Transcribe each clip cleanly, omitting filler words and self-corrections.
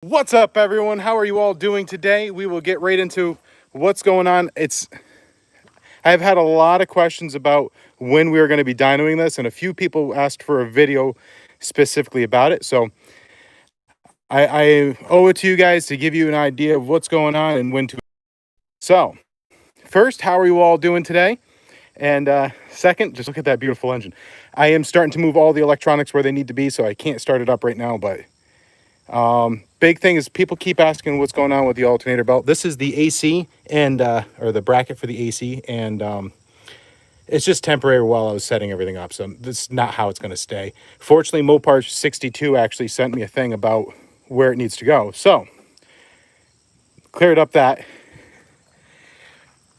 What's up, everyone? How are you all doing today? We will get right into what's going on. I've had a lot of questions about when we are going to be dynoing this, and a few people asked for a video specifically about it. So I owe it to you guys to give you an idea of what's going on and when to. So first, how are you all doing today? And second, just look at that beautiful engine. I am starting to move all the electronics where they need to be, so I can't start it up right now, but big thing is people keep asking what's going on with the alternator belt. This is the AC and or the bracket for the AC, and it's just temporary while I was setting everything up. So this is not how it's going to stay. Fortunately, Mopar 62 actually sent me a thing about where it needs to go. So cleared up that.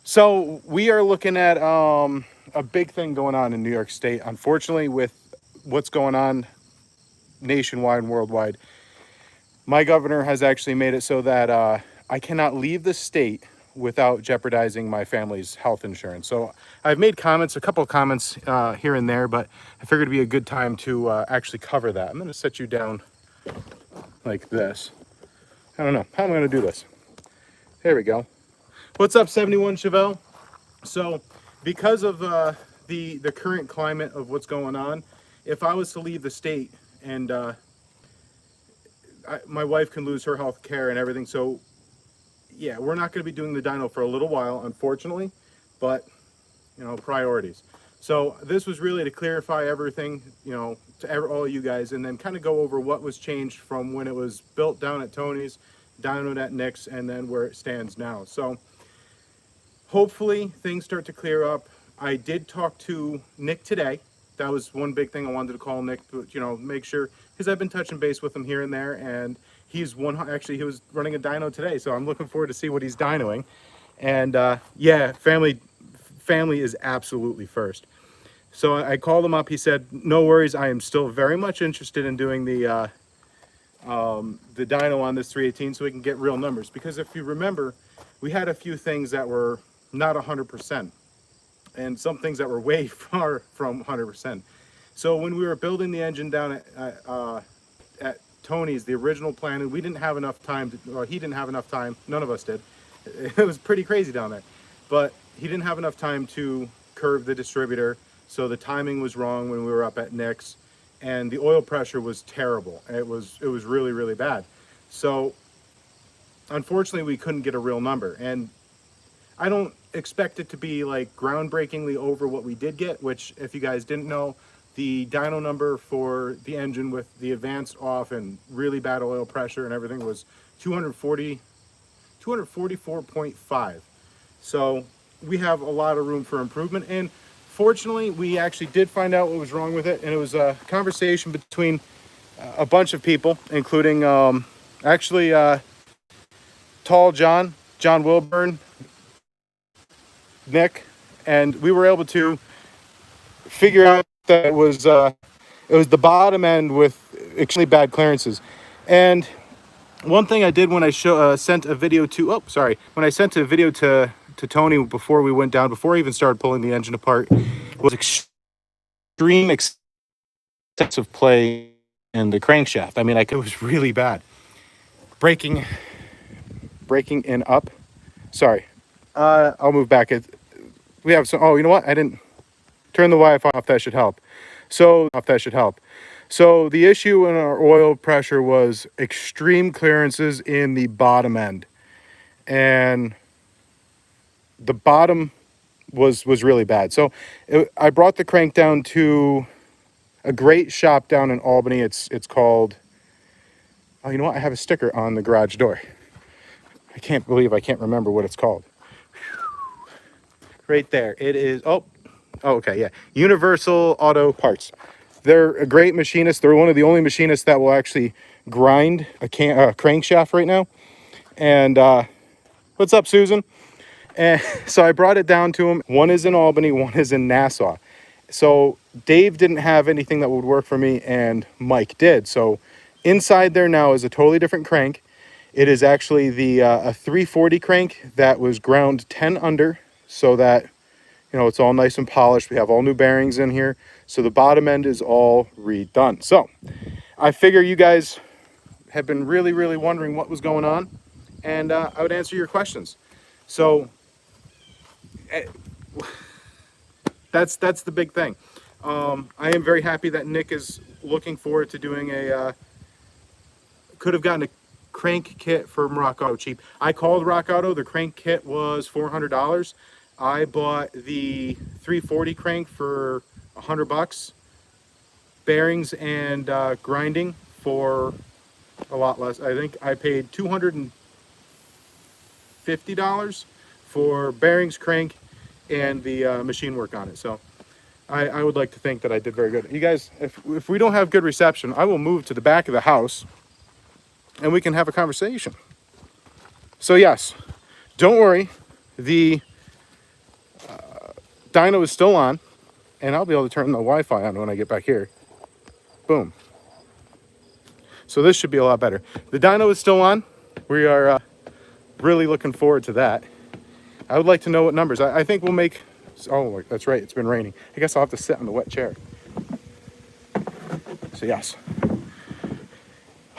So we are looking at a big thing going on in New York State. Unfortunately, with what's going on nationwide and worldwide, my governor has actually made it so that I cannot leave the state without jeopardizing my family's health insurance. So I've made comments, a couple of comments here and there, but I figured it'd be a good time to actually cover that. I'm going to set you down like this. I don't know how I'm going to do this. There we go. What's up, 71 Chevelle? So because of the current climate of what's going on, if I was to leave the state and my wife can lose her health care and everything. So yeah, we're not going to be doing the dyno for a little while, unfortunately, but you know, priorities. So this was really to clarify everything, you know, to all you guys, and then kind of go over what was changed from when it was built down at Tony's, dynoed at Nick's, and then where it stands now. So hopefully things start to clear up. I did talk to Nick today. That was one big thing I wanted to call Nick, to, you know, make sure, because I've been touching base with him here and there, and he's actually he was running a dyno today, so I'm looking forward to see what he's dynoing. And yeah, family is absolutely first. So I called him up. He said, no worries, I am still very much interested in doing the dyno on this 318 so we can get real numbers, because if you remember, we had a few things that were not 100%. And some things that were way far from 100%. So when we were building the engine down at Tony's, the original plan, we didn't have enough time, or he didn't have enough time, none of us did. It was pretty crazy down there. But he didn't have enough time to curve the distributor, so the timing was wrong when we were up at Nick's, and the oil pressure was terrible. It was really, really bad. So unfortunately, we couldn't get a real number. And I don't expect it to be like groundbreakingly over what we did get, which if you guys didn't know, the dyno number for the engine with the advanced off and really bad oil pressure and everything was 244.5. So we have a lot of room for improvement. And fortunately, we actually did find out what was wrong with it. And it was a conversation between a bunch of people, including actually Tall John Wilburn, Nick, and we were able to figure out that it was the bottom end with extremely bad clearances. And one thing I did when I sent a video to when I sent a video to Tony before we went down, before I even started pulling the engine apart, was extreme excessive play in the crankshaft. I mean, it was really bad. Breaking in up. Sorry. I'll move back. We have some. Oh, you know what? I didn't turn the Wi-Fi off. That should help. So the issue in our oil pressure was extreme clearances in the bottom end, and the bottom was really bad. So I brought the crank down to a great shop down in Albany. It's called. Oh, you know what? I have a sticker on the garage door. I can't believe I can't remember what it's called. Right there. It is. Oh, okay, yeah. Universal Auto Parts. They're a great machinist. They're one of the only machinists that will actually grind a crankshaft right now. And what's up, Susan? And so I brought it down to them. One is in Albany, one is in Nassau. So Dave didn't have anything that would work for me, and Mike did. So inside there now is a totally different crank. It is actually the a 340 crank that was ground 10 under, so that, you know, it's all nice and polished. We have all new bearings in here. So the bottom end is all redone. So I figure you guys have been really, really wondering what was going on, and I would answer your questions. So that's the big thing. I am very happy that Nick is looking forward to doing a, could have gotten a crank kit from Rock Auto cheap. I called Rock Auto, the crank kit was $400. I bought the 340 crank for $100. Bearings and grinding for a lot less. I think I paid $250 for bearings, crank, and the machine work on it. So I would like to think that I did very good. You guys, if we don't have good reception, I will move to the back of the house and we can have a conversation. So yes, don't worry, the dyno is still on, and I'll be able to turn the Wi-Fi on when I get back here. Boom. So this should be a lot better. The dyno is still on. We are really looking forward to that. I would like to know what numbers. I think we'll make, oh, that's right, it's been raining. I guess I'll have to sit on the wet chair. So yes.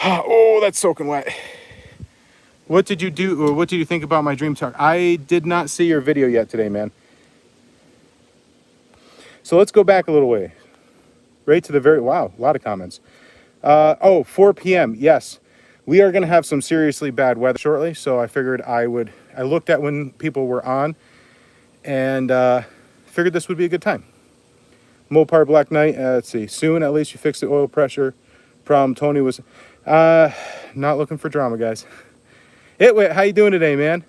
Oh, that's soaking wet. What did you do, or what did you think about my dream talk? I did not see your video yet today, man. So let's go back a little way. Right to the very, wow, a lot of comments. 4 p.m. Yes, we are going to have some seriously bad weather shortly. So I figured I looked at when people were on and figured this would be a good time. Mopar Black Knight, let's see. Soon, at least you fix the oil pressure problem. Tony was not looking for drama, guys. Wait, how you doing today, man?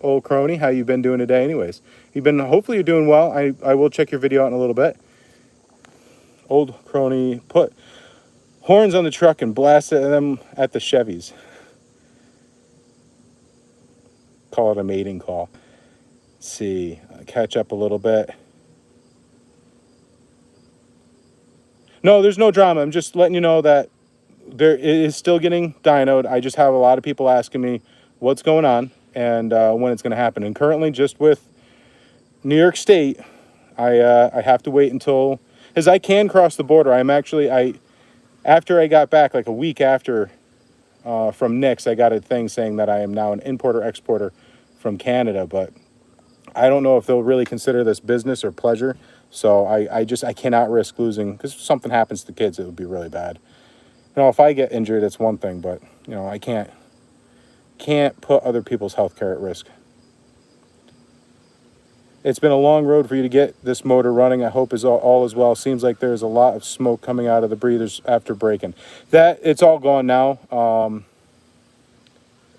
Old crony, how you been doing today anyways? Hopefully you're doing well. I will check your video out in a little bit. Old crony, put horns on the truck and blast them at the Chevys. Call it a mating call. Let's see, catch up a little bit. No, there's no drama. I'm just letting you know that there is still getting dynoed. I just have a lot of people asking me what's going on and when it's going to happen. And currently, just with New York State, I have to wait until, because I can cross the border. After I got back, like a week after from Nick's, I got a thing saying that I am now an importer-exporter from Canada, but I don't know if they'll really consider this business or pleasure. So I cannot risk losing, because if something happens to the kids, it would be really bad. You know, if I get injured, it's one thing, but you know, I can't put other people's health care at risk. It's been a long road for you to get this motor running. I hope all is well. Seems like there's a lot of smoke coming out of the breathers after braking. It's all gone now.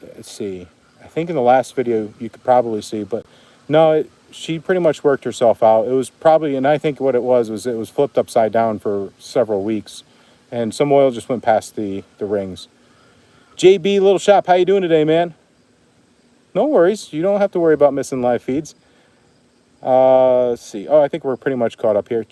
Let's see. I think in the last video you could probably see, but no, she pretty much worked herself out. It was probably, and I think what it was it was flipped upside down for several weeks, and some oil just went past the rings. JB Little Shop, how you doing today, man? No worries. You don't have to worry about missing live feeds. Let's see. Oh, I think we're pretty much caught up here.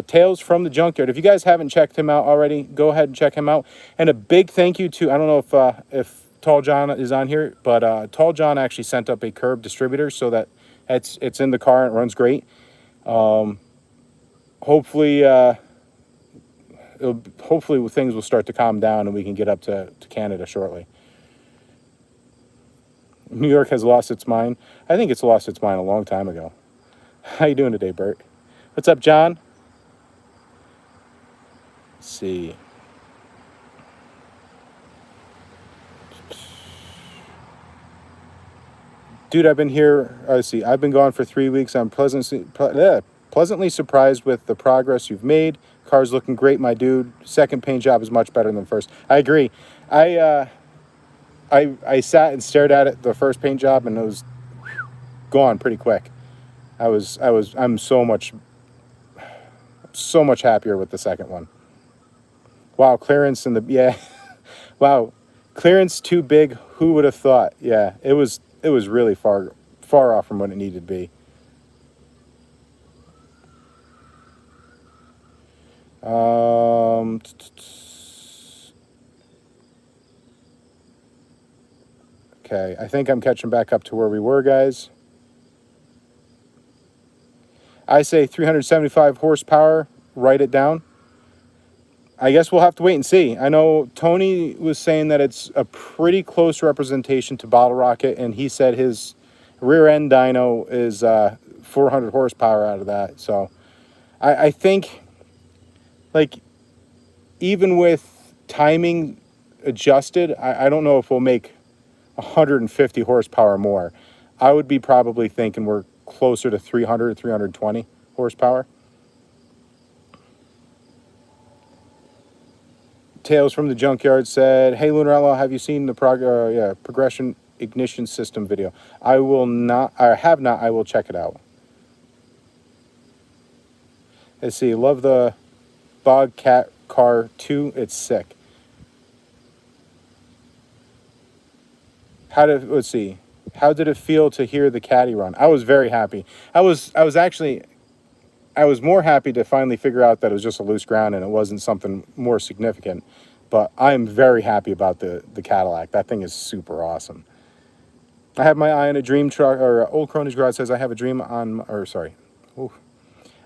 Tales from the Junkyard. If you guys haven't checked him out already, go ahead and check him out. And a big thank you to, I don't know if Tall John is on here, but Tall John actually sent up a curb distributor so that it's in the car and it runs great. Hopefully things will start to calm down and we can get up to Canada shortly. New York has lost its mind. I think it's lost its mind a long time ago. How you doing today, Bert? What's up, John? Let's see. Dude, I've been here, let's see, I've been gone for 3 weeks. I'm pleasantly surprised with the progress you've made. Car's looking great, my dude. Second paint job is much better than the first. I agree. I sat and stared at it, the first paint job, and it was gone pretty quick. I'm so much happier with the second one. Wow, clearance in the, yeah. Wow, clearance too big. Who would have thought? Yeah, it was really far off from what it needed to be. Okay, I think I'm catching back up to where we were, guys. I say 375 horsepower. Write it down. I guess we'll have to wait and see. I know Tony was saying that it's a pretty close representation to Bottle Rocket, and he said his rear end dyno is 400 horsepower out of that. So I think, like, even with timing adjusted, I don't know if we'll make 150 horsepower more. I would be probably thinking we're closer to 300, 320 horsepower. Tales from the Junkyard said, "Hey, Lunar Outlaw, have you seen the progression ignition system video?" I will not. I have not. I will check it out. Let's see. Love the Bobcat car too. It's sick. Let's see. How did it feel to hear the caddy run? I was very happy. I was more happy to finally figure out that it was just a loose ground and it wasn't something more significant. But I'm very happy about the Cadillac. That thing is super awesome. I have my eye on a dream truck, or Old Cronies Garage says I have a dream on, or sorry. Ooh.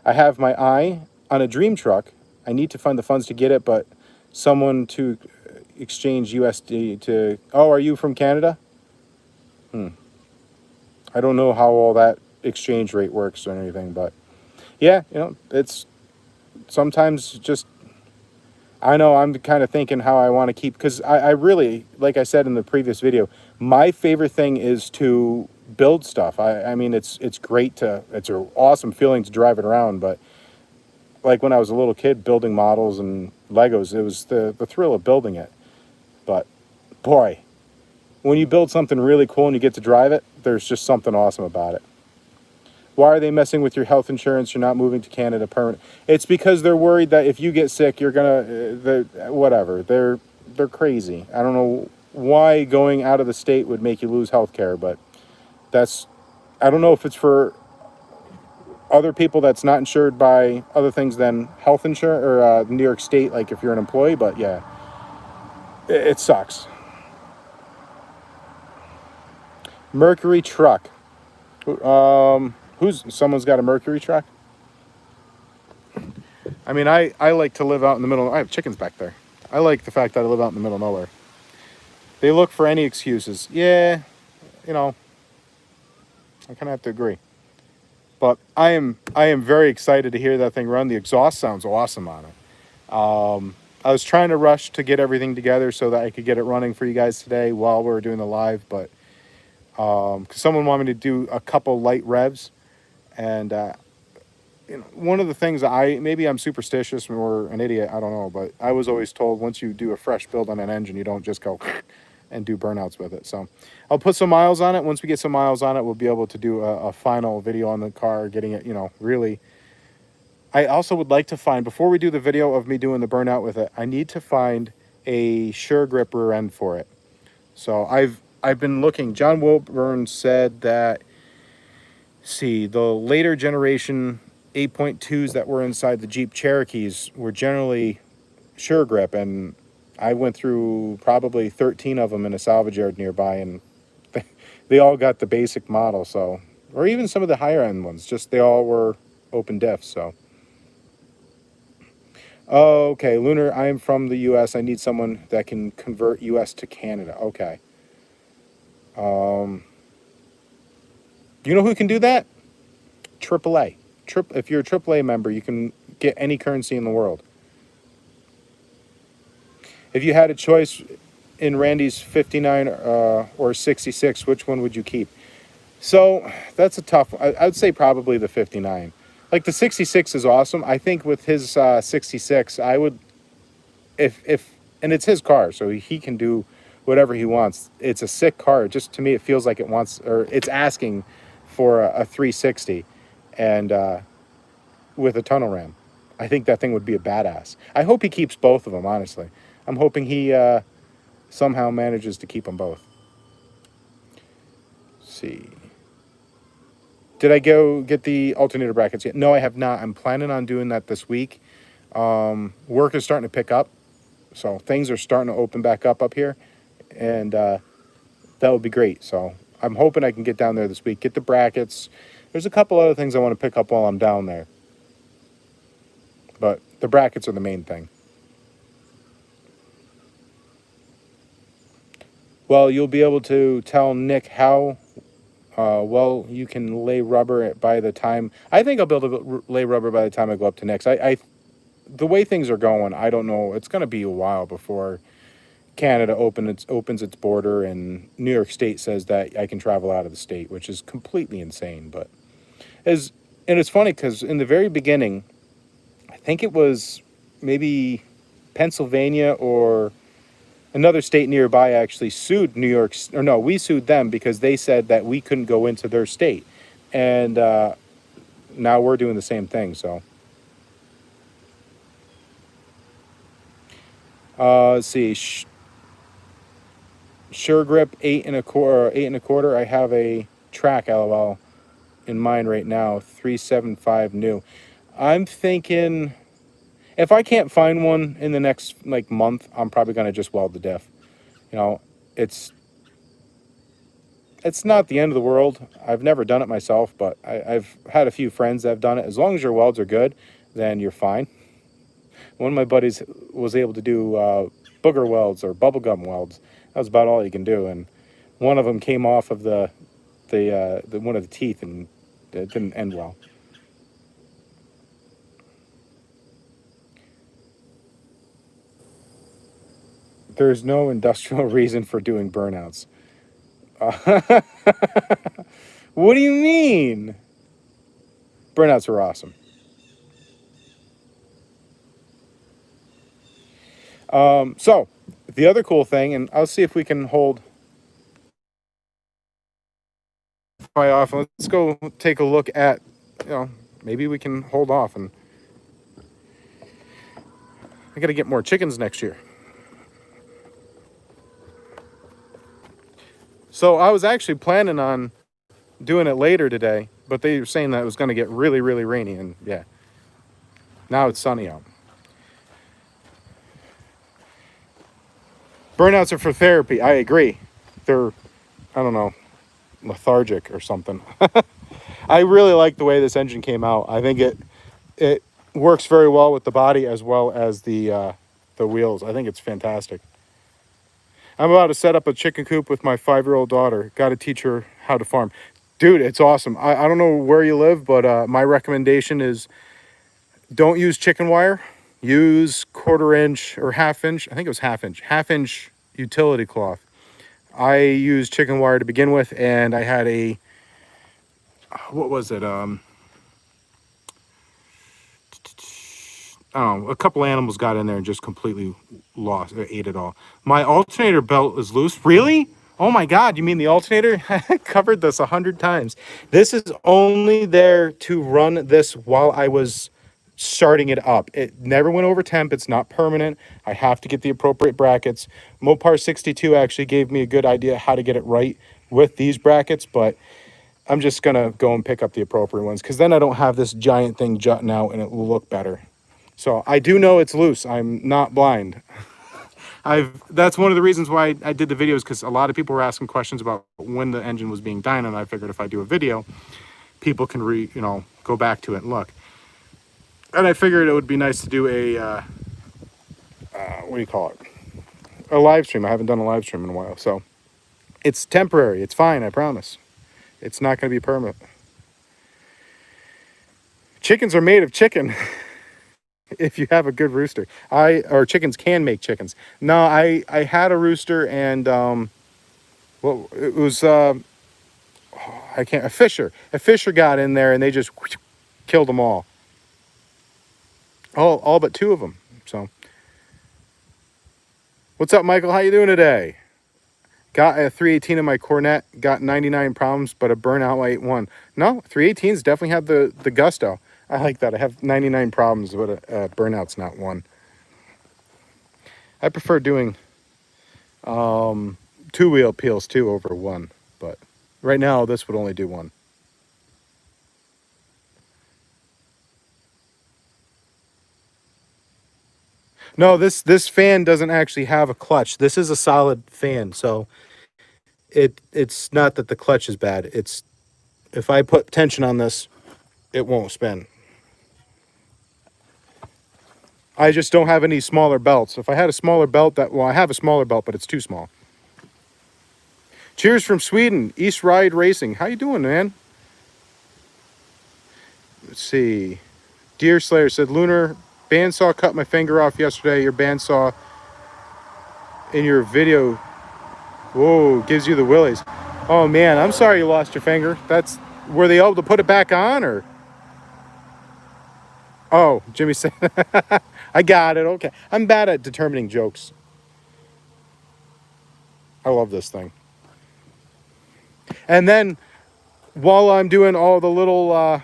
I have my eye on a dream truck. I need to find the funds to get it, but someone to exchange USD to, oh, are you from Canada? I don't know how all that exchange rate works or anything, but yeah, you know, it's sometimes just, I know I'm kind of thinking how I want to keep, because I really, like I said in the previous video, my favorite thing is to build stuff. I mean, it's great to, it's an awesome feeling to drive it around, but like when I was a little kid building models and Legos, it was the thrill of building it. But boy, when you build something really cool and you get to drive it, there's just something awesome about it. Why are they messing with your health insurance? You're not moving to Canada permanent. It's because they're worried that if you get sick, you're gonna, whatever. They're crazy. I don't know why going out of the state would make you lose health care, but that's, I don't know if it's for other people that's not insured by other things than health insurance or New York State, like if you're an employee, but yeah, it sucks. Mercury truck. Someone's got a Mercury truck? I mean, I like to live out in the middle. I have chickens back there. I like the fact that I live out in the middle of nowhere. They look for any excuses. Yeah, you know, I kind of have to agree. But I am very excited to hear that thing run. The exhaust sounds awesome on it. I was trying to rush to get everything together so that I could get it running for you guys today while we were doing the live, but because someone wanted me to do a couple light revs, and you know, one of the things maybe I'm superstitious or an idiot, I don't know, but I was always told once you do a fresh build on an engine, you don't just go and do burnouts with it. So I'll put some miles on it. Once we get some miles on it, we'll be able to do a final video on the car, getting it, you know, really. I also would like to find, before we do the video of me doing the burnout with it, I need to find a sure grip rear end for it. So I've been looking. John Wilburn said that, see, the later generation 8.2s that were inside the Jeep Cherokees were generally sure grip, and I went through probably 13 of them in a salvage yard nearby, and they all got the basic model, so, or even some of the higher end ones, just they all were open diff. So okay, Lunar, I am from the US. I need someone that can convert US to Canada. Okay. You know who can do that? AAA. If you're a AAA member, you can get any currency in the world. If you had a choice in Randy's 59 or 66, which one would you keep? So that's a tough one. I would say probably the 59. Like the 66 is awesome. I think with his 66, I would, and it's his car, so he can do whatever he wants. It's a sick car. Just to me, it feels like it wants, or it's asking for a 360, and with a tunnel ram. I think that thing would be a badass. I hope he keeps both of them, honestly. I'm hoping he somehow manages to keep them both. Let's see. Did I go get the alternator brackets yet? No, I have not. I'm planning on doing that this week. Work is starting to pick up, so things are starting to open back up here, and that would be great. So I'm hoping I can get down there this week, get the brackets. There's a couple other things I want to pick up while I'm down there, but the brackets are the main thing. Well, you'll be able to tell Nick how well you can lay rubber by the time. I think I'll be able to lay rubber by the time I go up to Nick's. The way things are going, I don't know. It's going to be a while before Canada opens its border, and New York State says that I can travel out of the state, which is completely insane. But and it's funny because in the very beginning, I think it was maybe Pennsylvania or another state nearby actually sued New York, or no, we sued them because they said that we couldn't go into their state, and now we're doing the same thing. So let's see. Sure grip 8 1/4. I have a track LOL in mind right now, 375 new. I'm thinking if I can't find one in the next like month, I'm probably gonna just weld the diff. You know, it's it's not the end of the world. I've never done it myself, but I've had a few friends that have done it. As long as your welds are good, then you're fine. One of my buddies was able to do booger welds or bubblegum welds. That was about all he can do, and one of them came off of the one of the teeth, and it didn't end well. There's no industrial reason for doing burnouts. What do you mean? Burnouts are awesome. So the other cool thing, and I'll see if we can hold off. Let's go take a look at, maybe we can hold off, and I got to get more chickens next year. So I was actually planning on doing it later today, but they were saying that it was going to get really, really rainy, and yeah, now it's sunny out. Burnouts are for therapy. I agree. They're, I don't know, lethargic or something. I really like the way this engine came out. I think it works very well with the body as well as the wheels. I think it's fantastic. I'm about to set up a chicken coop with my 5-year-old daughter. Got to teach her how to farm. Dude, it's awesome. I don't know where you live, but my recommendation is don't use chicken wire. Use 1/4 inch or 1/2 inch. I think it was 1/2 inch utility cloth. I used chicken wire to begin with, and I had what was it? I don't know, a couple animals got in there and just completely ate it all. My alternator belt is loose. Really? Oh my God, you mean the alternator? I covered this 100 times. This is only there to run this while I was starting it up. It never went over temp. It's not permanent. I have to get the appropriate brackets. Mopar 62 actually gave me a good idea how to get it right with these brackets, but I'm just gonna go and pick up the appropriate ones because then I don't have this giant thing jutting out and it will look better. So I do know it's loose. I'm not blind. That's one of the reasons why I did the videos, because a lot of people were asking questions about when the engine was being dynoed, and I figured if I do a video, people can go back to it and look. And I figured it would be nice to do a what do you call it? A live stream. I haven't done a live stream in a while, so it's temporary. It's fine, I promise. It's not going to be permanent. Chickens are made of chicken. If you have a good rooster. Or chickens can make chickens. No, I had a rooster, and well, it was a fisher. A fisher got in there and they just killed them all. All but 2 of them. So what's up, Michael? How you doing today? Got a 318 in my Cornet, got 99 problems, but a burnout light 1. No, 318s definitely have the gusto. I like that. I have 99 problems, but a burnout's not 1. I prefer doing 2-wheel peels too over 1, but right now this would only do 1. No, this fan doesn't actually have a clutch. This is a solid fan, so it's not that the clutch is bad. It's if I put tension on this, it won't spin. I just don't have any smaller belts. If I had a smaller belt I have a smaller belt, but it's too small. Cheers from Sweden, East Ride Racing. How you doing, man? Let's see. Deer Slayer said, Lunar, bandsaw cut my finger off yesterday. Your bandsaw in your video, whoa, gives you the willies. Oh man, I'm sorry you lost your finger. Were they able to put it back on, or? Oh, Jimmy said, I got it. Okay. I'm bad at determining jokes. I love this thing. And then while I'm doing all the little,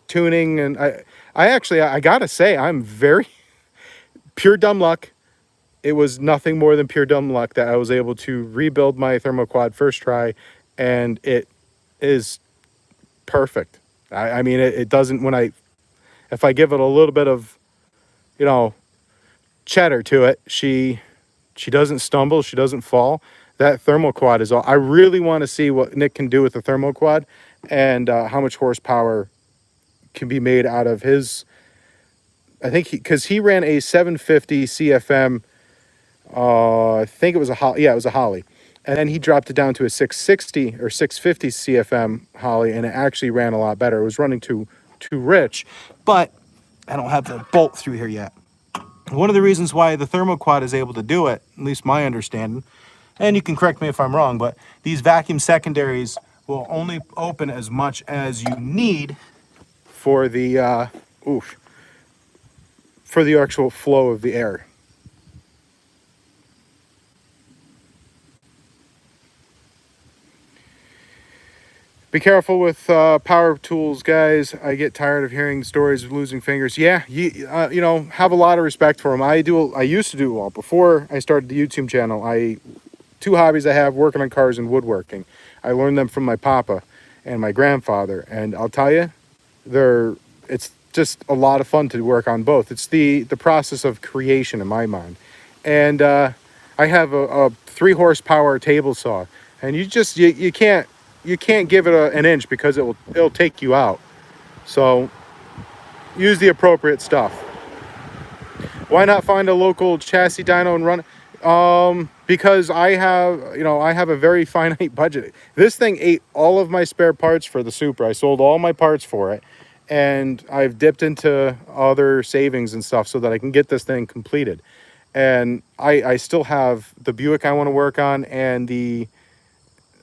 tuning, and I gotta say, I'm very pure dumb luck. It was nothing more than pure dumb luck that I was able to rebuild my thermoquad first try, and it is perfect. I mean, it doesn't, if I give it a little bit of, cheddar to it, she doesn't stumble, she doesn't fall. That thermoquad is all. I really want to see what Nick can do with the thermoquad, and how much horsepower can be made out of his. I think because he ran a 750 CFM. I think it was a Holly. Yeah, it was a Holly, and then he dropped it down to a 660 or 650 CFM Holly, and it actually ran a lot better. It was running too rich, but I don't have the bolt through here yet. One of the reasons why the thermoquad is able to do it, at least my understanding, and you can correct me if I'm wrong, but these vacuum secondaries will only open as much as you need for the for the actual flow of the air. Be careful with power tools, guys. I get tired of hearing stories of losing fingers. Yeah, you have a lot of respect for them. I used to do, well, before I started the YouTube channel, two hobbies I have: working on cars and woodworking. I learned them from my papa and my grandfather, and I'll tell you, it's just a lot of fun to work on both. It's the process of creation in my mind. And I have a 3 horsepower table saw, and you can't give it an inch because it'll take you out. So use the appropriate stuff. Why not find a local chassis dyno and run it? Because I have a very finite budget. This thing ate all of my spare parts for the Supra. I sold all my parts for it, and I've dipped into other savings and stuff so that I can get this thing completed. And I still have the Buick I want to work on, and the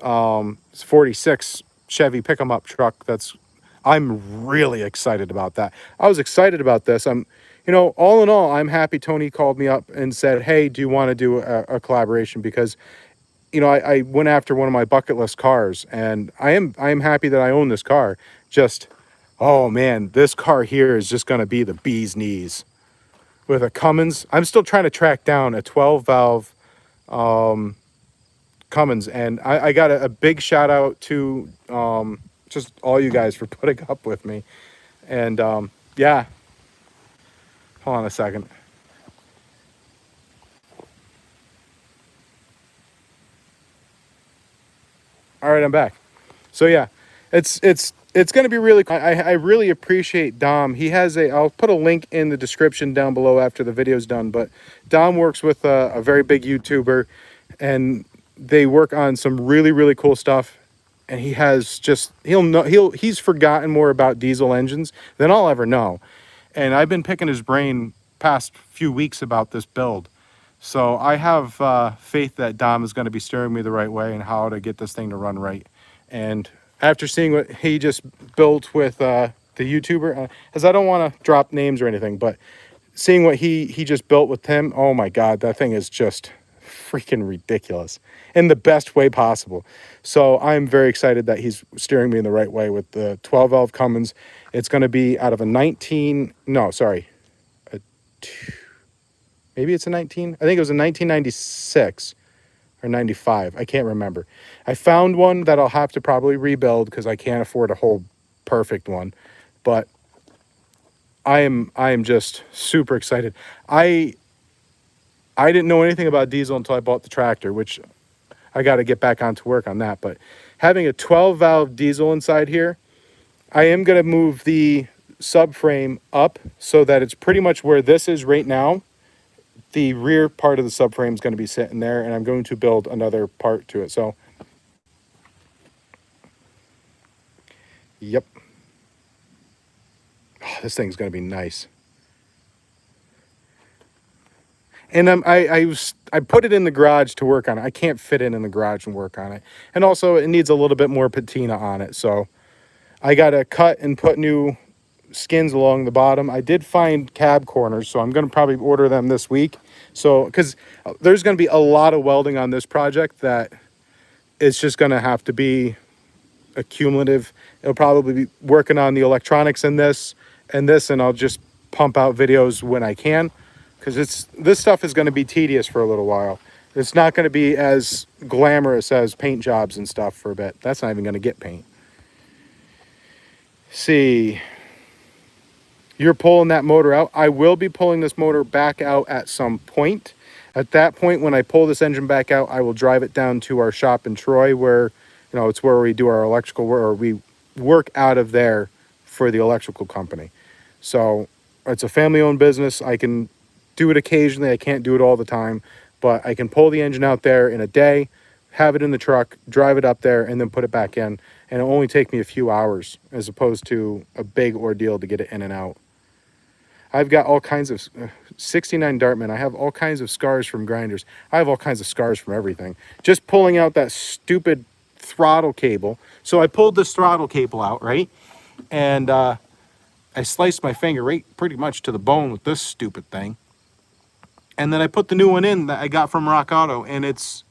46 Chevy pick-em-up truck. I'm really excited about that. I was excited about this. All in all, I'm happy Tony called me up and said, hey, do you want to do a collaboration? Because, I went after one of my bucket list cars, and I am happy that I own this car. Just, oh man, this car here is just going to be the bee's knees. With a Cummins, I'm still trying to track down a 12-valve Cummins, and I got a big shout out to just all you guys for putting up with me. And yeah, hold on a second. All right, I'm back. So yeah, it's going to be really cool. I really appreciate Dom. I'll put a link in the description down below after the video's done, but Dom works with a very big YouTuber, and they work on some really, really cool stuff. And he's forgotten more about diesel engines than I'll ever know. And I've been picking his brain past few weeks about this build. So I have faith that Dom is going to be steering me the right way and how to get this thing to run right. And after seeing what he just built with the YouTuber, as I don't want to drop names or anything, but seeing what he just built with him, oh my God, that thing is just freaking ridiculous in the best way possible. So I'm very excited that he's steering me in the right way with the 12-valve Cummins. It's going to be out of maybe it's a 19, I think it was a 1996 or 95. I can't remember. I found one that I'll have to probably rebuild because I can't afford a whole perfect one, but I am just super excited. I didn't know anything about diesel until I bought the tractor, which I got to get back on to work on that. But having a 12-valve diesel inside here, I am going to move the subframe up so that it's pretty much where this is right now, the rear part of the subframe is going to be sitting there, and I'm going to build another part to it. So, yep. Oh, this thing's going to be nice. And I put it in the garage to work on it. I can't fit it in the garage and work on it. And also, it needs a little bit more patina on it. So I got to cut and put new skins along the bottom. I did find cab corners, so I'm going to probably order them this week. So, because there's going to be a lot of welding on this project that it's just going to have to be accumulative. It'll probably be working on the electronics in this, and I'll just pump out videos when I can, because this stuff is going to be tedious for a little while. It's not going to be as glamorous as paint jobs and stuff for a bit. That's not even going to get paint. See, you're pulling that motor out. I will be pulling this motor back out at some point. At that point, when I pull this engine back out, I will drive it down to our shop in Troy, where, it's where we do our electrical work, or we work out of there for the electrical company. So it's a family-owned business. I can do it occasionally. I can't do it all the time, but I can pull the engine out there in a day, have it in the truck, drive it up there, and then put it back in. And it'll only take me a few hours, as opposed to a big ordeal to get it in and out. I've got all kinds of 69 Dartman. I have all kinds of scars from grinders. I have all kinds of scars from everything. Just pulling out that stupid throttle cable. So I pulled this throttle cable out, right? And I sliced my finger right pretty much to the bone with this stupid thing. And then I put the new one in that I got from Rock Auto, and it's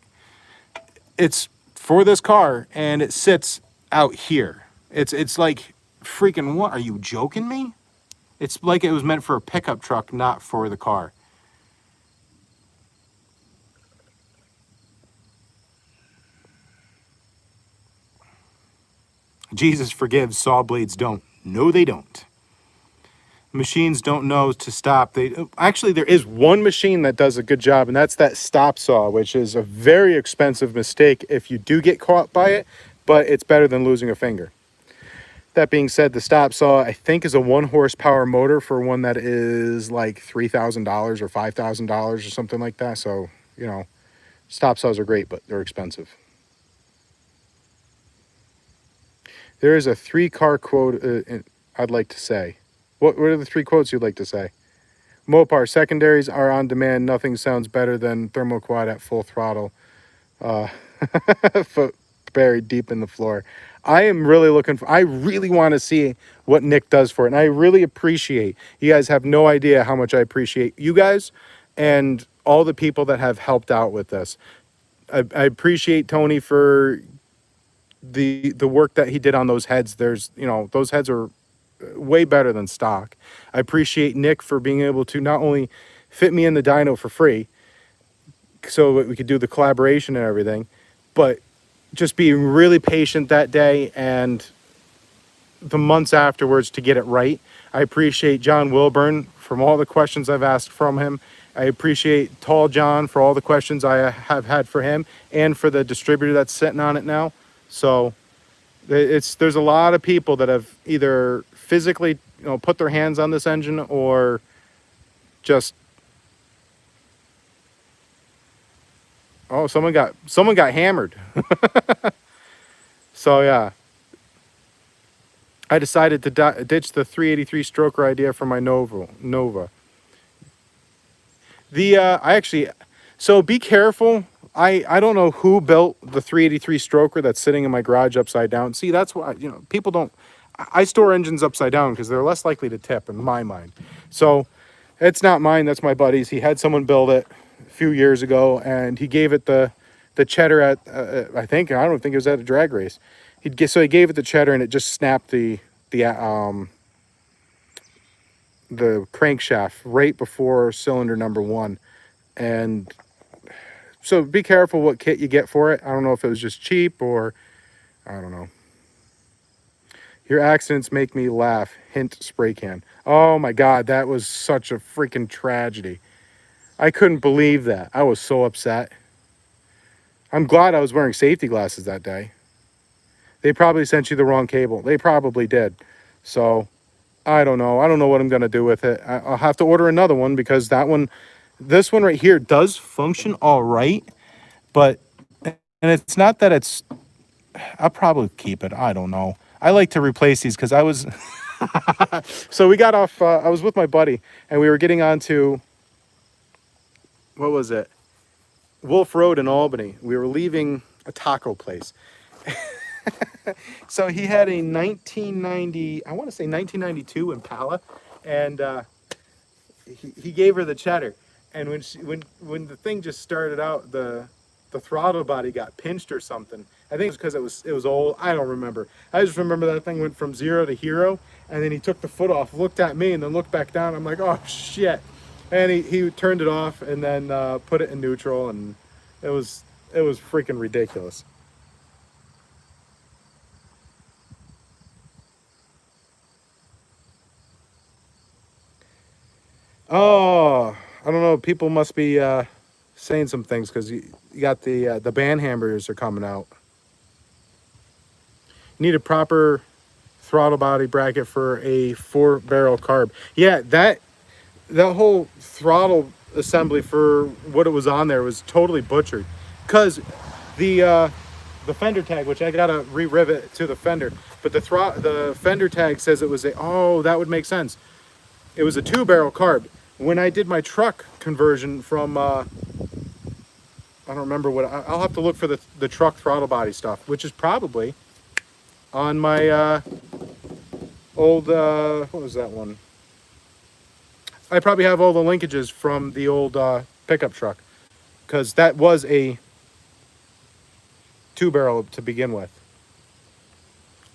for this car, and it sits out here. It's like freaking, what? Are you joking me? It's like it was meant for a pickup truck, not for the car. Jesus forgives, saw blades don't. No, they don't. Machines don't know to stop. Actually, there is one machine that does a good job, and that's that stop saw, which is a very expensive mistake if you do get caught by it, but it's better than losing a finger. That being said, the stop saw, I think, is a 1 horsepower motor for one that is like $3,000 or $5,000 or something like that. So, stop saws are great, but they're expensive. There is a 3-car quote I'd like to say. What are the 3 quotes you'd like to say? Mopar, secondaries are on demand. Nothing sounds better than thermoquad at full throttle. Foot buried deep in the floor. I am really I really want to see what Nick does for it. And I really appreciate, you guys have no idea how much I appreciate you guys and all the people that have helped out with this. I appreciate Tony for the work that he did on those heads. Those heads are way better than stock. I appreciate Nick for being able to not only fit me in the dyno for free so we could do the collaboration and everything, but just being really patient that day and the months afterwards to get it right. I appreciate John Wilburn from all the questions I've asked from him. I appreciate Tall John for all the questions I have had for him and for the distributor that's sitting on it now. So there's a lot of people that have either physically put their hands on this engine or just someone got hammered. So yeah, I decided to ditch the 383 stroker idea for my Nova. So be careful. I don't know who built the 383 stroker that's sitting in my garage upside down. See, that's why, people don't, I store engines upside down because they're less likely to tip in my mind. So it's not mine, that's my buddy's. He had someone build it a few years ago, and he gave it the cheddar at, I don't think it was at a drag race. So he gave it the cheddar, and it just snapped the crankshaft right before cylinder number 1. And so be careful what kit you get for it. I don't know if it was just cheap or I don't know. Your accidents make me laugh. Hint, spray can. Oh my God, that was such a freaking tragedy. I couldn't believe that. I was so upset. I'm glad I was wearing safety glasses that day. They probably sent you the wrong cable. They probably did. So I don't know. I don't know what I'm going to do with it. I'll have to order another one because that one, This one right here does function all right, but, and it's not that it's, I'll probably keep it. I don't know. I like to replace these because I was, so we got off, I was with my buddy and we were getting onto, what was it? Wolf Road in Albany. We were leaving a taco place. So he had a 1990, I want to say 1992 Impala, and he gave her the cheddar. And when the thing just started out, the throttle body got pinched or something. I think it was because it was old. I don't remember. I just remember that thing went from 0 to hero, and then he took the foot off, looked at me, and then looked back down. I'm like, oh shit! And he turned it off and then put it in neutral, and it was freaking ridiculous. Oh, I don't know. People must be saying some things because you got the band hamburgers are coming out. You need a proper throttle body bracket for a 4-barrel carb. Yeah, that whole throttle assembly for what it was on there was totally butchered, because the fender tag, which I gotta re-rivet to the fender, but the fender tag says it was that would make sense. It was a 2-barrel carb. When I did my truck conversion from, I don't remember what, I'll have to look for the truck throttle body stuff, which is probably on my old, what was that one? I probably have all the linkages from the old pickup truck, because that was a 2-barrel to begin with.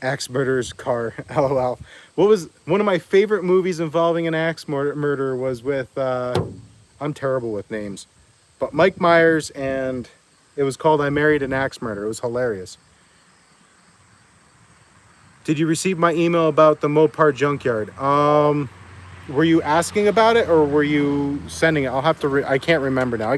Axe murderer's car, LOL. What was one of my favorite movies involving an axe murder was with, I'm terrible with names, but Mike Myers, and it was called I Married an Axe Murderer. It was hilarious. Did you receive my email about the Mopar junkyard? Were you asking about it or were you sending it? I'll have to, I can't remember now.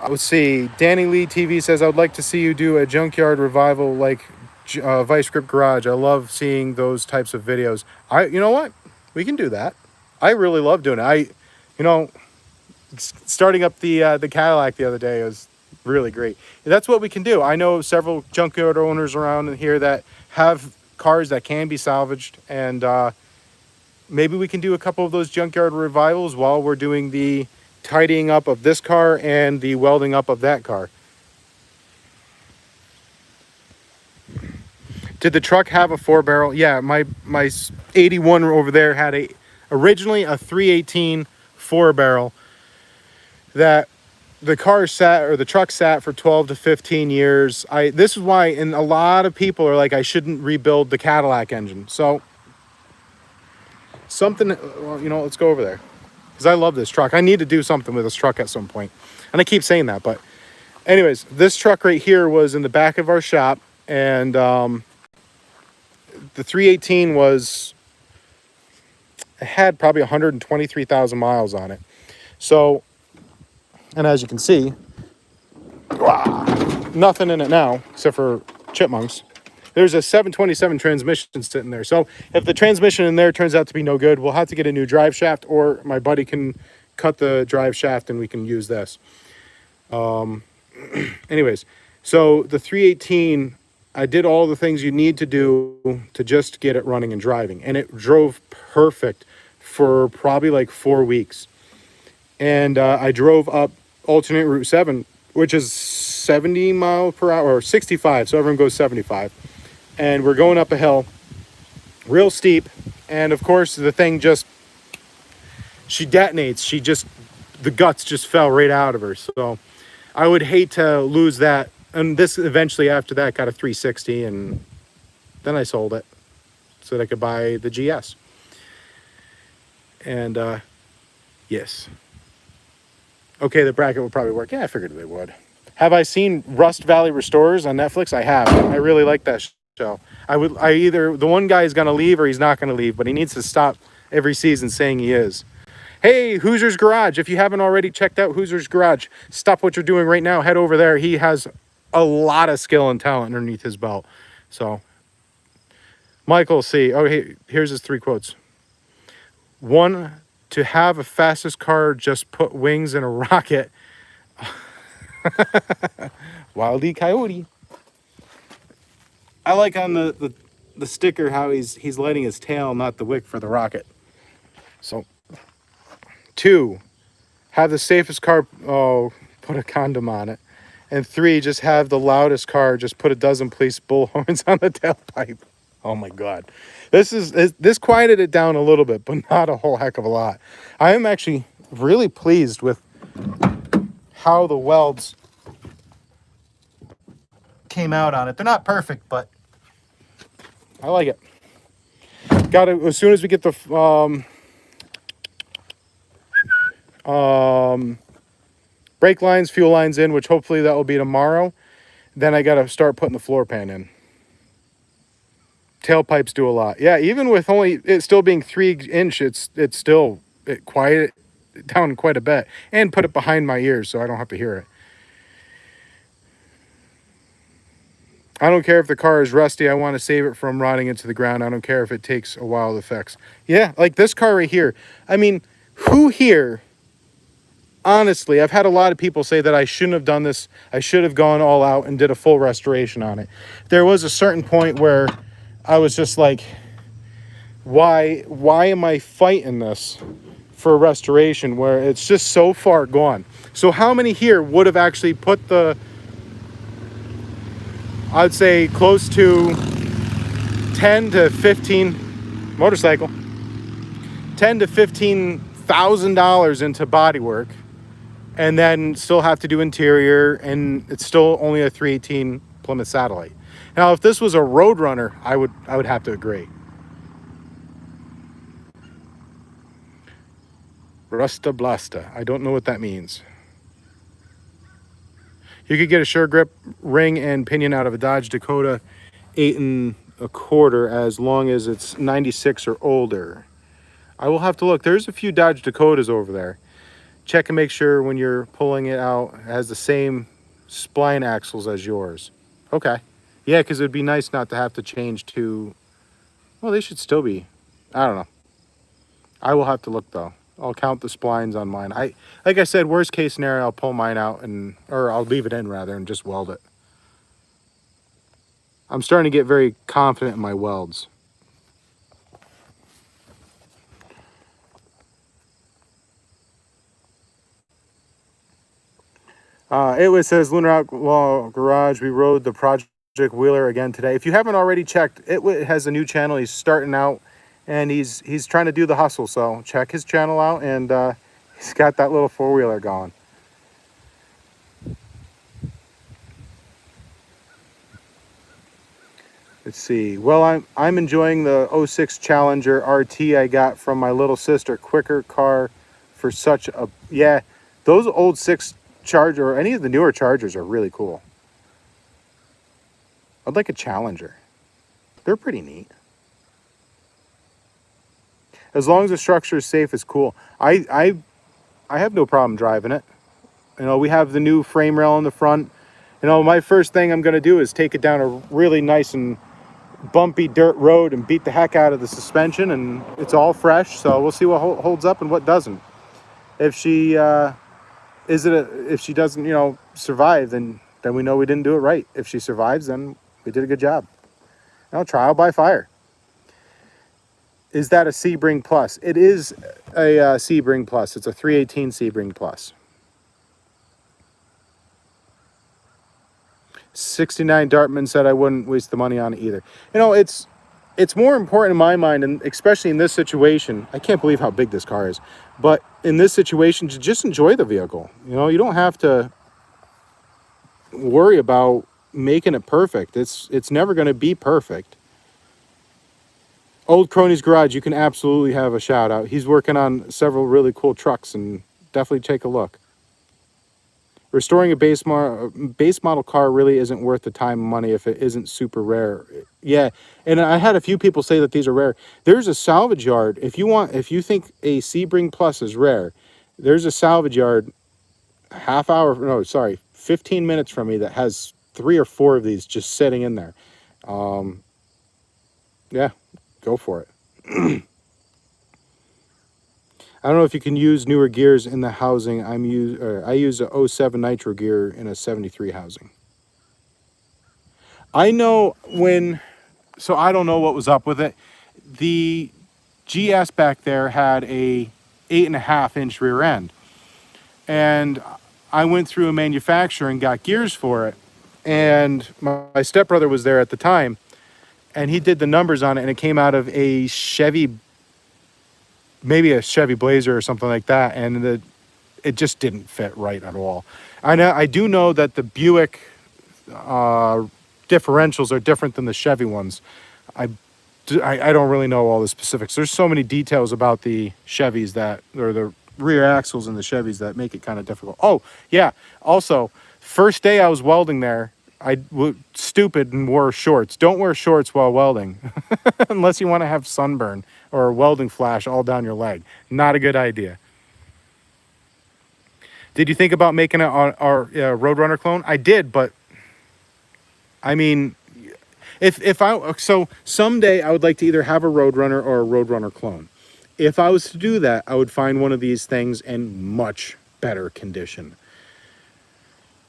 Let's see. Danny Lee TV says, I would like to see you do a junkyard revival like Vice Grip Garage. I love seeing those types of videos. You know what? We can do that. I really love doing it. Starting up the Cadillac the other day was really great. That's what we can do. I know several junkyard owners around here that have cars that can be salvaged, and maybe we can do a couple of those junkyard revivals while we're doing the tidying up of this car and the welding up of that car. Did the truck have a 4-barrel? Yeah, my 81 over there had originally a 318 4-barrel that the truck sat for 12 to 15 years. This is why, and a lot of people are like, I shouldn't rebuild the Cadillac engine. So let's go over there, because I love this truck. I need to do something with this truck at some point, and I keep saying that. But anyways, this truck right here was in the back of our shop, and the 318 had probably 123,000 miles on it. So, and as you can see, nothing in it now except for chipmunks. There's a 727 transmission sitting there. So if the transmission in there turns out to be no good, we'll have to get a new drive shaft, or my buddy can cut the drive shaft and we can use this. Anyways, so the 318, I did all the things you need to do to just get it running and driving, and it drove perfect for probably like 4 weeks. And I drove up alternate Route 7, which is 70 miles per hour, or 65, so everyone goes 75. And we're going up a hill, real steep, and of course the thing she detonates. The guts just fell right out of her. So I would hate to lose that. And this eventually, after that, got a 360, and then I sold it so that I could buy the GS. And yes. Okay, the bracket will probably work. Yeah, I figured they would. Have I seen Rust Valley Restorers on Netflix? I have. I really like that show. The one guy is going to leave or he's not going to leave, but he needs to stop every season saying he is. Hey, Hoosier's Garage. If you haven't already checked out Hoosier's Garage, stop what you're doing right now. Head over there. He has a lot of skill and talent underneath his belt. So, Michael C. Oh, hey, here's his 3 quotes. One, to have a fastest car just put wings in a rocket. Wildy Coyote. I like on the sticker how he's lighting his tail, not the wick for the rocket. So, 2, have the safest car, oh, put a condom on it. And 3, just have the loudest car, just put a dozen police bullhorns on the tailpipe. Oh my God. This quieted it down a little bit, but not a whole heck of a lot. I am actually really pleased with how the welds came out on it. They're not perfect, but I like it. Got it as soon as we get the brake lines, fuel lines in, which hopefully that will be tomorrow. Then I got to start putting the floor pan in. Tailpipes do a lot. Yeah, even with only it still being 3-inch, it quieted down quite a bit, and put it behind my ears so I don't have to hear it. I don't care if the car is rusty. I want to save it from rotting into the ground. I don't care if it takes a while to fix. Yeah, like this car right here. I mean, who here, honestly, I've had a lot of people say that I shouldn't have done this. I should have gone all out and did a full restoration on it. There was a certain point where I was just like, why am I fighting this for a restoration where it's just so far gone? So how many here would have actually put the, I'd say close to 10 to 15 motorcycle, $10 to $15,000 into bodywork, and then still have to do interior, and it's still only a 318 Plymouth Satellite. Now, if this was a Roadrunner, I would have to agree. Rusta Blasta. I don't know what that means. You could get a Sure Grip ring and pinion out of a Dodge Dakota 8 1/4 as long as it's 96 or older. I will have to look. There's a few Dodge Dakotas over there. Check and make sure when you're pulling it out, it has the same spline axles as yours. Okay. Yeah, because it'd be nice not to have to change to, well, they should still be. I don't know. I will have to look though. I'll count the splines on mine. Like I said, worst case scenario, I'll pull mine out or I'll leave it in rather and just weld it. I'm starting to get very confident in my welds. It says Lunar Outlaw Garage. We rode the Project Wheeler again today. If you haven't already checked, it has a new channel. He's starting out, and he's trying to do the hustle. So check his channel out, and he's got that little 4-wheeler going. Let's see. Well, I'm enjoying the 06 Challenger RT I got from my little sister. Quicker car for such a, yeah. Those old 6 Charger or any of the newer Chargers are really cool. I'd like a Challenger. They're pretty neat. As long as the structure is safe, it's cool. I have no problem driving it. You know, we have the new frame rail in the front. You know, my first thing I'm going to do is take it down a really nice and bumpy dirt road and beat the heck out of the suspension, and it's all fresh. So we'll see what holds up and what doesn't. If she if she doesn't, you know, survive, then we know we didn't do it right. If she survives, then we did a good job. You know, trial by fire. Is that a Sebring Plus? It is a Sebring Plus. It's a 318 Sebring Plus. 69 Dartman said I wouldn't waste the money on it either. You know, it's more important in my mind, and especially in this situation. I can't believe how big this car is. But in this situation, to just enjoy the vehicle. You know, you don't have to worry about making it perfect. It's never going to be perfect. Old Crony's Garage, you can absolutely have a shout out. He's working on several really cool trucks, and definitely take a look. Restoring a base model car really isn't worth the time and money if it isn't super rare. Yeah, and I had a few people say that these are rare. There's a salvage yard. If you think a Sebring Plus is rare, there's a salvage yard 15 minutes from me that has 3 or 4 of these just sitting in there. Yeah, go for it. I don't know if you can use newer gears in the housing. I use a '07 nitro gear in a '73 housing. I know when, so I don't know what was up with it. The GS back there had a 8.5-inch rear end, and I went through a manufacturer and got gears for it. And my stepbrother was there at the time, and he did the numbers on it, and it came out of a Chevy, maybe a Chevy Blazer or something like that, and it just didn't fit right at all. I do know that the Buick differentials are different than the Chevy ones. I don't really know all the specifics. There's so many details about the Chevys or the rear axles in the Chevys that make it kind of difficult. Oh, yeah. Also, first day I was welding there, I was stupid and wore shorts. Don't wear shorts while welding unless you want to have sunburn or a welding flash all down your leg. Not a good idea. Did you think about making our Roadrunner clone? I did, but I mean, so someday I would like to either have a Roadrunner or a Roadrunner clone. If I was to do that, I would find one of these things in much better condition.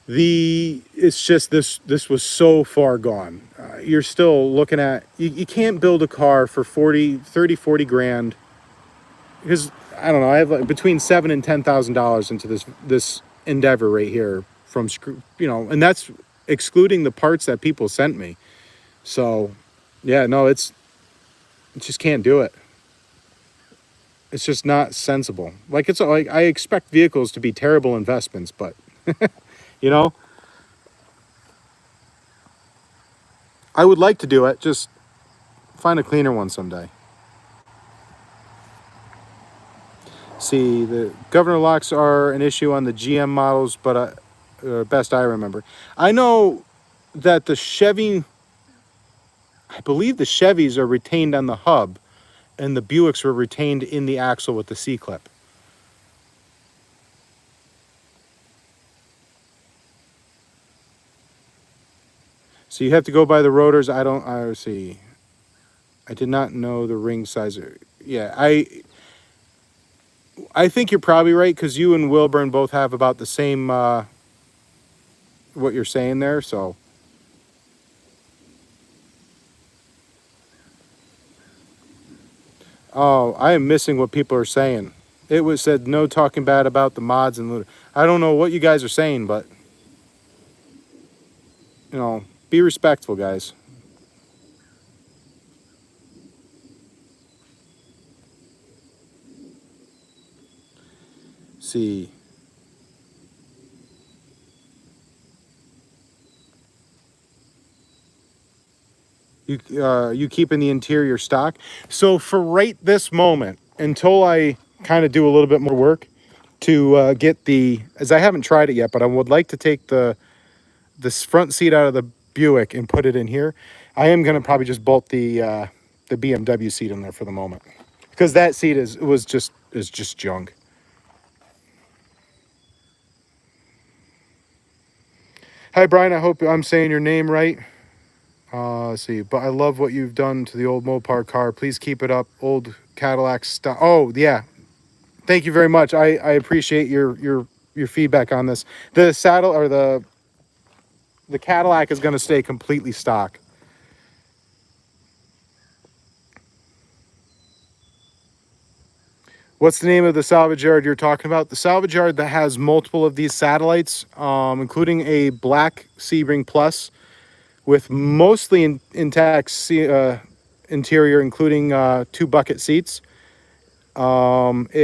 It's just this was so far gone. You're still looking at, you can't build a car for 40 grand, because I don't know, I have like between $7,000 and $10,000 into this endeavor right here from, and that's excluding the parts that people sent me. So yeah, no, it just can't do it. It's just not sensible. Like, it's like, I expect vehicles to be terrible investments, but you know, I would like to do it. Just find a cleaner one someday. See, the governor locks are an issue on the GM models, but best I remember. I know that I believe the Chevys are retained on the hub, and the Buicks were retained in the axle with the C-clip. So you have to go by the rotors. I see. I did not know the ring size. Yeah, I think you're probably right, because you and Wilburn both have about the same, what you're saying there, so. Oh, I am missing what people are saying. It was said no talking bad about the mods and I don't know what you guys are saying, but be respectful, guys. See. You keeping the interior stock? So for right this moment, until I kind of do a little bit more work to get as I haven't tried it yet, but I would like to take this front seat out of the Buick and put it in here. I am gonna probably just bolt the BMW seat in there for the moment, because that seat is just junk. Hi Brian, I hope I'm saying your name right. Let's see, but I love what you've done to the old Mopar car. Please keep it up. Old Cadillac style. Oh yeah, thank you very much. I appreciate your feedback on this. The saddle, or the Cadillac, is going to stay completely stock. What's the name of the salvage yard you're talking about? The salvage yard that has multiple of these satellites, including a black Sebring Plus with mostly intact interior, including 2 bucket seats. In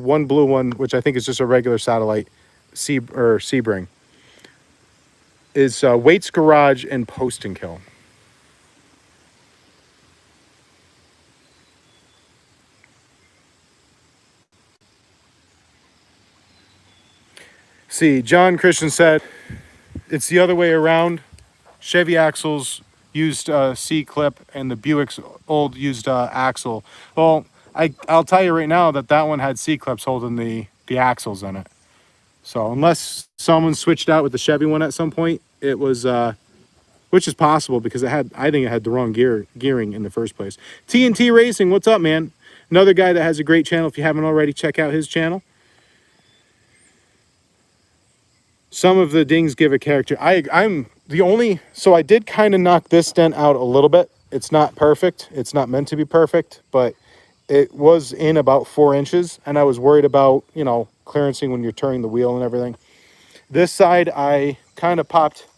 one blue one, which I think is just a regular satellite Sebring, is Waits Garage and Post and Kill. See, John Christian said it's the other way around. Chevy axles used C-clip, and the Buick's old used axle. Well, I'll tell you right now that one had C-clips holding the axles in it. So unless someone switched out with the Chevy one at some point, it was, which is possible, because I think it had the wrong gearing in the first place. TNT Racing, what's up, man? Another guy that has a great channel. If you haven't already, check out his channel. Some of the dings give a character. I'm the only, so I did kind of knock this dent out a little bit. It's not perfect. It's not meant to be perfect, but it was in about 4 inches, and I was worried about, you know, clearancing when you're turning the wheel and everything. This side, I kind of popped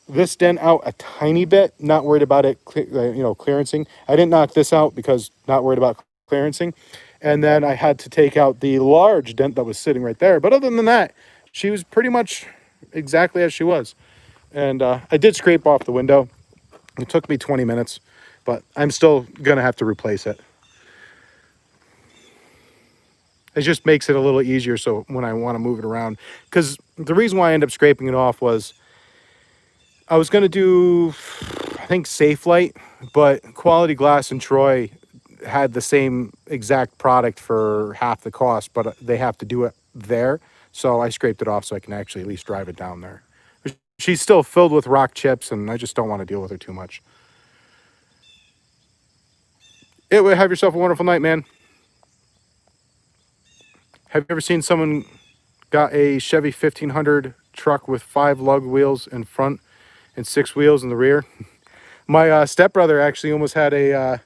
this dent out a tiny bit, not worried about it, you know, clearancing. I didn't knock this out because not worried about clearancing. And then I had to take out the large dent that was sitting right there. But other than that, she was pretty much exactly as she was. And I did scrape off the window. It took me 20 minutes, but I'm still going to have to replace it. It just makes it a little easier so when I want to move it around. Because the reason why I ended up scraping it off was I was going to do, I think, Safe Light, but Quality Glass and Troy had the same exact product for half the cost, but they have to do it there. So I scraped it off so I can actually at least drive it down there. She's still filled with rock chips, and I just don't want to deal with her too much. Have yourself a wonderful night, man. Have you ever seen someone got a Chevy 1500 truck with 5 lug wheels in front and 6 wheels in the rear? My stepbrother actually almost had a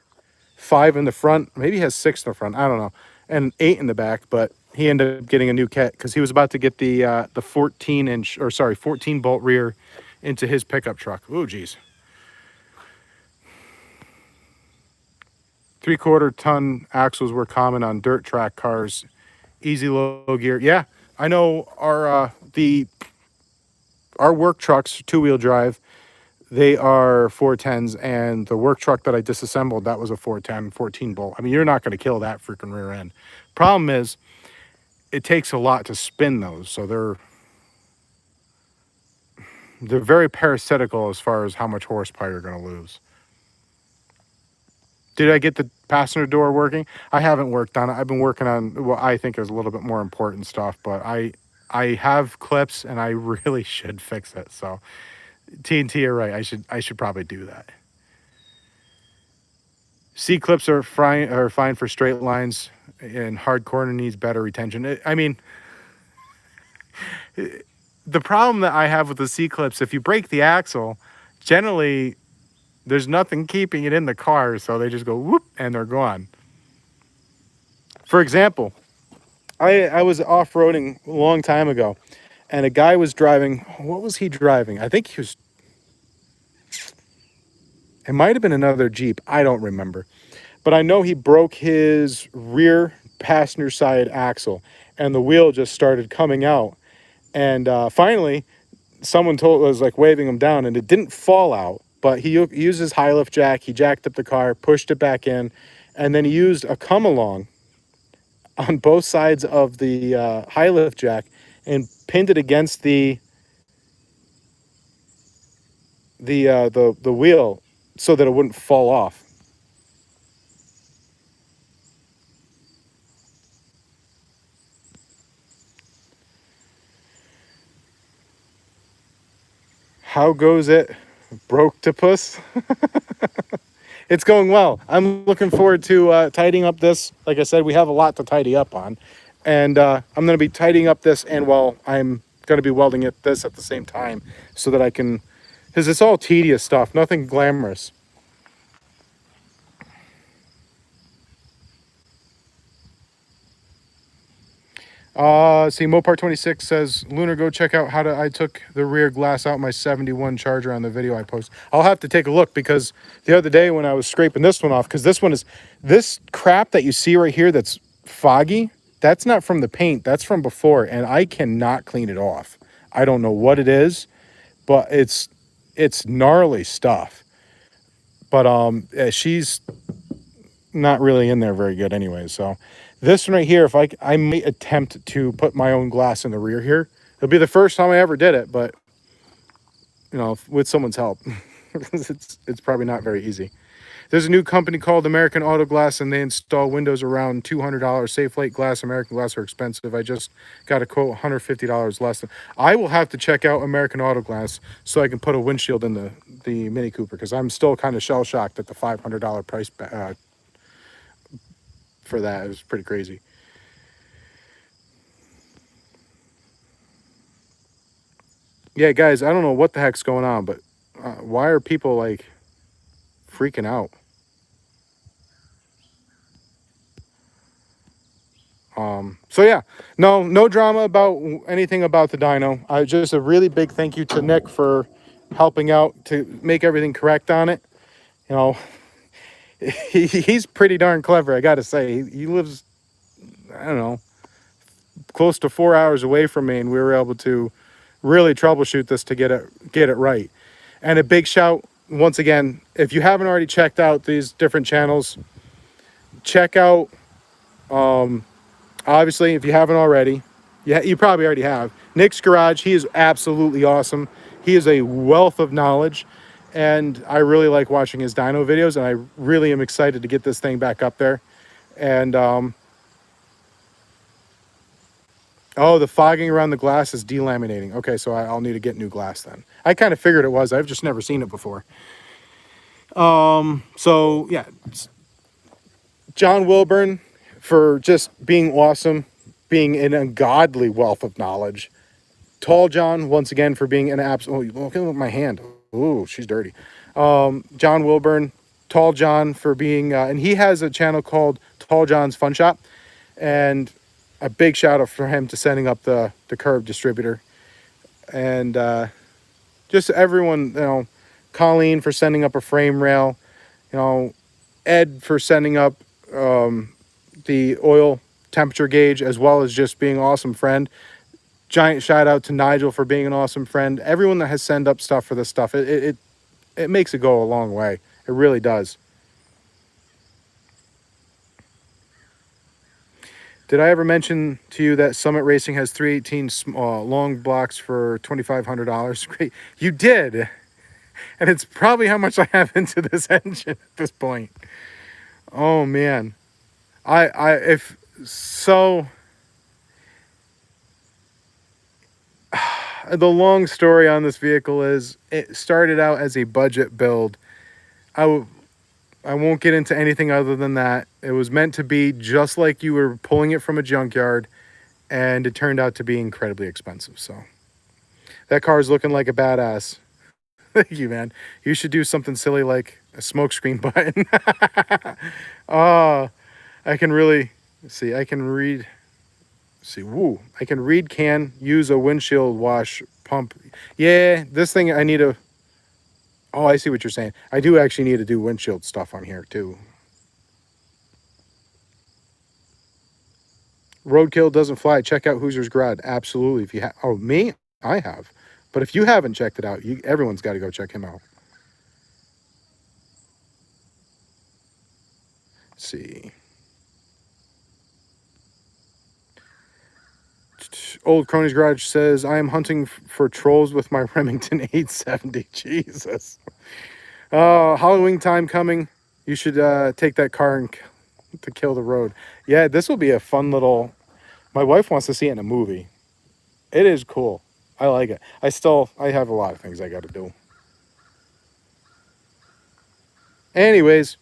5 in the front. Maybe he has 6 in the front. I don't know. And 8 in the back, but he ended up getting a new kit because he was about to get the 14 bolt rear into his pickup truck. Oh, geez. 3/4 ton axles were common on dirt track cars. Easy low gear. Yeah, I know our work trucks, 2-wheel drive, they are 410s, and the work truck that I disassembled, that was a 410, 14 bolt. I mean, you're not going to kill that freaking rear end. Problem is, it takes a lot to spin those, so they're very parasitical as far as how much horsepower you're going to lose. Did I get the passenger door working? I haven't worked on it. I've been working on what I think is a little bit more important stuff, but I have clips and I really should fix it. So TNT, you're right. I should probably do that. C clips are fine for straight lines, and hard corner needs better retention. I mean, the problem that I have with the C clips, if you break the axle, generally there's nothing keeping it in the car, so they just go whoop and they're gone. For example, I was off-roading a long time ago, and a guy was driving. What was he driving? I think it might have been another Jeep. I don't remember. But I know he broke his rear passenger side axle, and the wheel just started coming out. And finally, someone was like waving him down, and it didn't fall out, but he used his high lift jack. He jacked up the car, pushed it back in, and then he used a come along on both sides of the high lift jack and pinned it against the wheel so that it wouldn't fall off. How goes it, Brocktopus? It's going well. I'm looking forward to tidying up this. Like I said, we have a lot to tidy up on. And I'm going to be tidying up this, and I'm going to be welding this at the same time so that I can, because it's all tedious stuff, nothing glamorous. See, Mopar26 says, Lunar, go check out how I took the rear glass out my 71 Charger on the video I posted. I'll have to take a look, because the other day when I was scraping this one off, because this crap that you see right here that's foggy, that's not from the paint, that's from before, and I cannot clean it off. I don't know what it is, but it's gnarly stuff. But she's not really in there very good anyway, so this one right here, if I may attempt to put my own glass in the rear here. It'll be the first time I ever did it, but you know, with someone's help. it's probably not very easy. There's a new company called American Auto Glass, and they install windows around $200. Safe Light Glass, American Glass are expensive. I just got a quote, $150 less than. I will have to check out American Auto Glass so I can put a windshield in the Mini Cooper, because I'm still kind of shell shocked at the $500 price for that. It was pretty crazy. Yeah, guys, I don't know what the heck's going on, but why are people like freaking out? So yeah, no drama about anything about the dyno. Just a really big thank you to Nick for helping out to make everything correct on it. You know, he's pretty darn clever, I gotta say. He lives, I don't know, close to 4 hours away from me, and we were able to really troubleshoot this to get it right. And a big shout once again, if you haven't already checked out these different channels, check out, obviously, if you haven't already, yeah, you probably already have, Nick's Garage. He is absolutely awesome. He is a wealth of knowledge, and I really like watching his dyno videos, and I really am excited to get this thing back up there. And oh, the fogging around the glass is delaminating. Okay, so I'll need to get new glass then. I kind of figured it was. I've just never seen it before. So yeah, John Wilburn for just being awesome, being an ungodly wealth of knowledge. Tall John, once again, for being an absolute... Look at my hand. Ooh, she's dirty. John Wilburn, Tall John for being... and he has a channel called Tall John's Fun Shop. And a big shout out for him to setting up the curb distributor. And just everyone, you know, Colleen for sending up a frame rail. You know, Ed for sending up the oil temperature gauge, as well as just being an awesome friend. Giant shout out to Nigel for being an awesome friend. Everyone that has sent up stuff for this stuff, it makes it go a long way. It really does. Did I ever mention to you that Summit Racing has 318 long blocks for $2,500? Great, you did, and it's probably how much I have into this engine at this point. Oh man, if so. The long story on this vehicle is it started out as a budget build. I won't get into anything other than that. It was meant to be just like you were pulling it from a junkyard, and it turned out to be incredibly expensive. So that car is looking like a badass. Thank you, man. You should do something silly like a smokescreen button. I can really see. I can read. See, woo, I can read, can use a windshield wash pump. Yeah, this thing I need a... Oh, I see what you're saying. I do actually need to do windshield stuff on here too. Roadkill doesn't fly. Check out Hoosier's Garage. Absolutely. If you have... Oh, me? I have. But if you haven't checked it out, everyone's got to go check him out. Let's see. Old Crony's Garage says, I am hunting for trolls with my Remington 870. Jesus. Halloween time coming. You should take that car and to kill the road. Yeah, this will be a fun little... My wife wants to see it in a movie. It is cool. I like it. I have a lot of things I got to do. Anyways,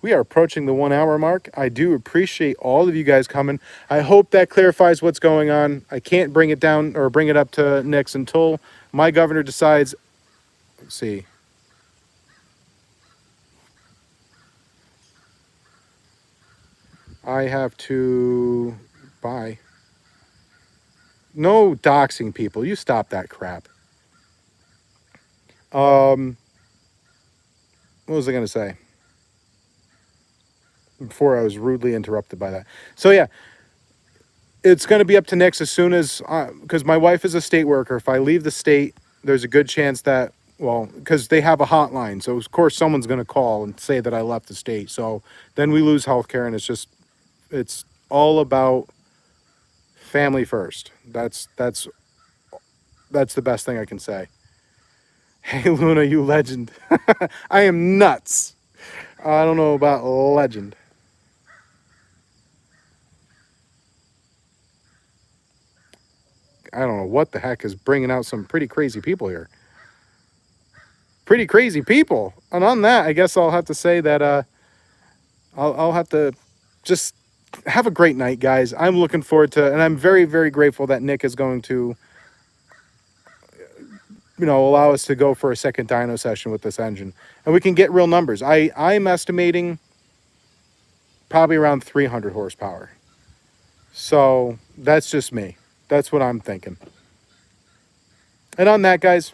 we are approaching the 1 hour mark. I do appreciate all of you guys coming. I hope that clarifies what's going on. I can't bring it down or bring it up to Nick's until my governor decides. Let's see. I have to buy. No doxing people. You stop that crap. What was I going to say? Before I was rudely interrupted by that. So yeah, it's going to be up to Nick's as soon as, because my wife is a state worker. If I leave the state, there's a good chance that, well, because they have a hotline. So of course someone's going to call and say that I left the state. So then we lose health care, and it's all about family first. That's the best thing I can say. Hey, Luna, you legend. I am nuts. I don't know about legend. I don't know what the heck is bringing out some pretty crazy people here. Pretty crazy people. And on that, I guess I'll have to say that I'll have to just have a great night, guys. I'm looking forward to, and I'm very, very grateful that Nick is going to, you know, allow us to go for a second dyno session with this engine, and we can get real numbers. I'm estimating probably around 300 horsepower. So that's just me. That's what I'm thinking. And on that, guys,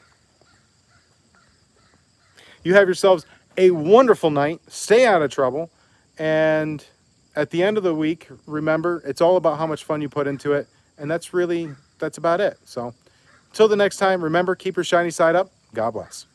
you have yourselves a wonderful night. Stay out of trouble. And at the end of the week, remember, it's all about how much fun you put into it. And that's about it. So until the next time, remember, keep your shiny side up. God bless.